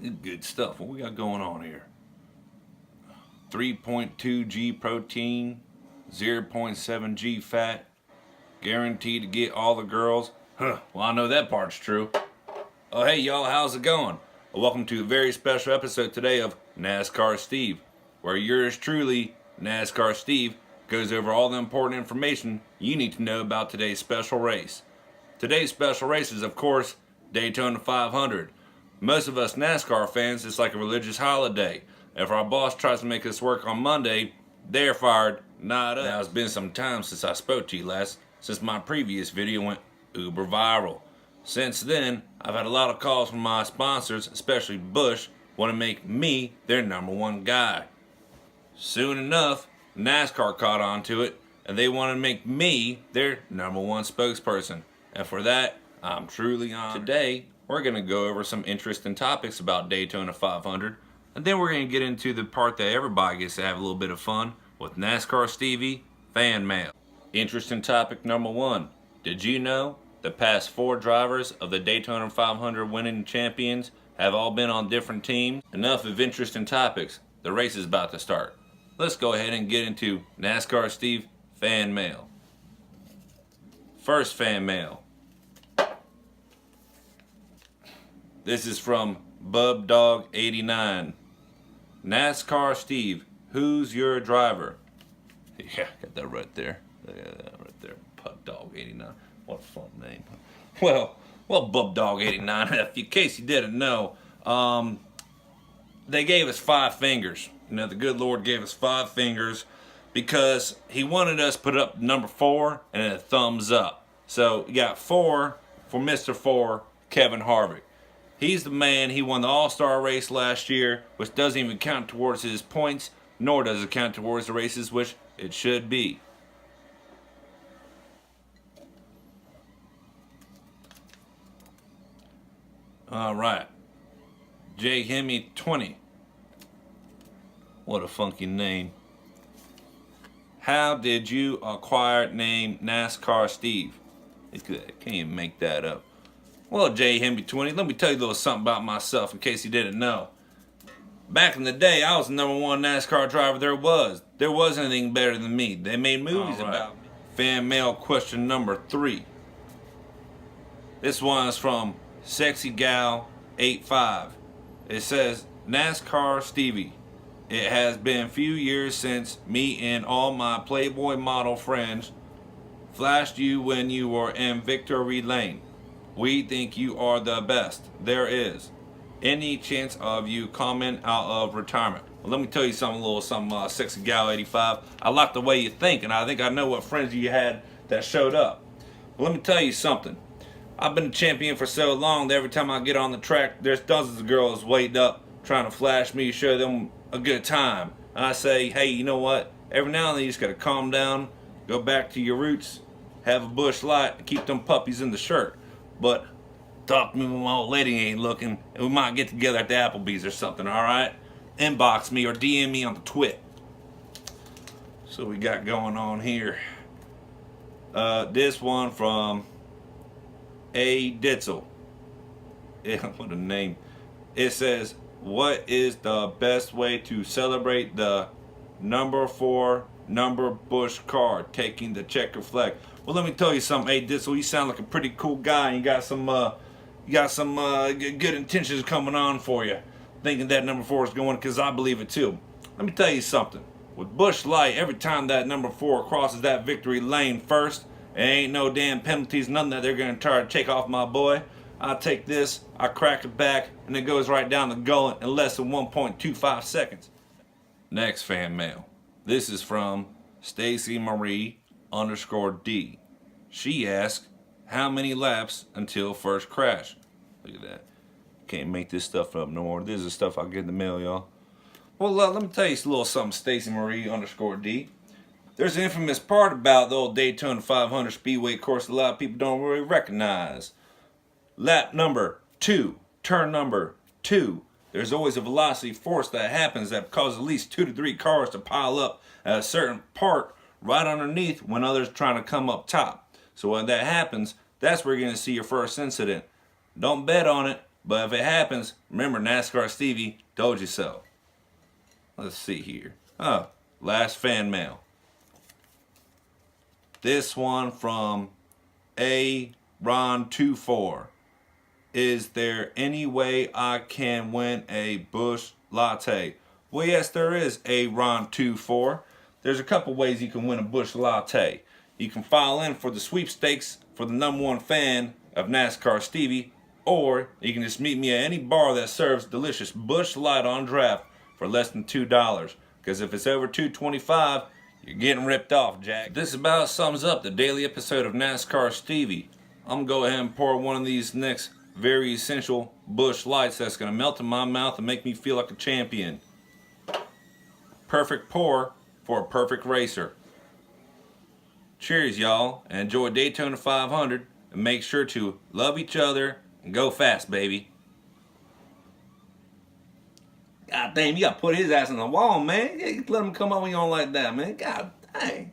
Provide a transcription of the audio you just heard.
Good stuff. What we got going on here? 3.2 G protein, 0.7 G fat, guaranteed to get all the girls. Well, I know that part's true. Oh, hey, y'all, how's it going? Well, welcome to a very special episode today of NASCAR Steve, where yours truly, NASCAR Steve, goes over all the important information you need to know about today's special race. Today's special race is, of course, Daytona 500. Most of us NASCAR fans, it's like a religious holiday. If our boss tries to make us work on Monday, they're fired, not us. Now, it's been some time since I spoke to you last, since my previous video went uber viral. Since then, I've had a lot of calls from my sponsors, especially Busch, want to make me their #1 guy. Soon enough, NASCAR caught on to it, and they want to make me their #1 spokesperson. And for that, I'm truly honored. Today, we're going to go over some interesting topics about Daytona 500, and then we're going to get into the part that everybody gets to have a little bit of fun with NASCAR Stevie fan mail. Interesting topic number 1. Did you know the past 4 drivers of the Daytona 500 winning champions have all been on different teams? Enough of interesting topics. The race is about to start. Let's go ahead and get into NASCAR Steve fan mail. First fan mail. This is from BubDog89. NASCAR Steve, who's your driver? Yeah, got that right there. Look at that right there. BubDog89. What a fun name. Well, BubDog89, in case you didn't know, they gave us 5 fingers. You know, the good Lord gave us 5 fingers because he wanted us to put up number 4 and a thumbs up. So you got 4 for Mr. 4, Kevin Harvick. He's the man. He won the All-Star race last year, which doesn't even count towards his points, nor does it count towards the races, which it should be. All right. J. Hemi 20. What a funky name. How did you acquire name NASCAR Steve? I can't even make that up. Well, J. Hemi 20, let me tell you a little something about myself in case you didn't know. Back in the day, I was the #1 NASCAR driver there was. There wasn't anything better than me. They made movies about me. Fan mail question number 3. This one is from SexyGal85. It says, NASCAR Stevie, it has been a few years since me and all my Playboy model friends flashed you when you were in Victory Lane. We think you are the best there is. Any chance of you coming out of retirement? Well, let me tell you something, SexyGal85. I like the way you think, and I think I know what friends you had that showed up. Well, let me tell you something. I've been a champion for so long that every time I get on the track, there's dozens of girls waiting up, trying to flash me, show them a good time. And I say, hey, you know what? Every now and then you just gotta calm down, go back to your roots, have a Busch Light, and keep them puppies in the shirt. But talk to me when my old lady ain't looking, and we might get together at the Applebee's or something, alright? Inbox me or DM me on the twit. So we got going on here. This one from A. Ditzel. Yeah, what a name. It says, what is the best way to celebrate the number 4 Busch car taking the checker flag? Well, let me tell you something, hey Ditzel, you sound like a pretty cool guy, and you got some good intentions coming on for you, thinking that number 4 is going, because I believe it too. Let me tell you something. With Busch Light, every time that number 4 crosses that victory lane first, there ain't no damn penalties, nothing that they're going to try to take off my boy. I take this, I crack it back, and it goes right down the gullet in less than 1.25 seconds. Next fan mail. This is from Stacy Marie _D. She asks, how many laps until first crash? Look at that. Can't make this stuff up no more. This is the stuff I get in the mail, y'all. Well, let me tell you a little something, Stacy Marie _D. There's an infamous part about the old Daytona 500 Speedway course a lot of people don't really recognize. Lap number 2, turn number 2. There's always a velocity force that happens that causes at least 2 to 3 cars to pile up at a certain part right underneath when others trying to come up top. So when that happens, that's where you're going to see your first incident. Don't bet on it, But if it happens, remember NASCAR Stevie told you so. Let's see here. Oh, last fan mail. This one from A. Ron24. Is there any way I can win a Busch Latte? Well, yes, there is, A. Ron24. There's a couple ways you can win a Busch Latte. You can file in for the sweepstakes for the #1 fan of NASCAR Stevie, or you can just meet me at any bar that serves delicious Busch Light on draft for less than $2. Because if it's over $2.25, you're getting ripped off, Jack. This about sums up the daily episode of NASCAR Stevie. I'm going to go ahead and pour one of these next very essential Busch Lights that's going to melt in my mouth and make me feel like a champion. Perfect pour for a perfect racer. Cheers, y'all, and enjoy Daytona 500, and make sure to love each other and go fast, baby. God damn, you gotta put his ass on the wall, man. You let him come over you on like that, man. God dang.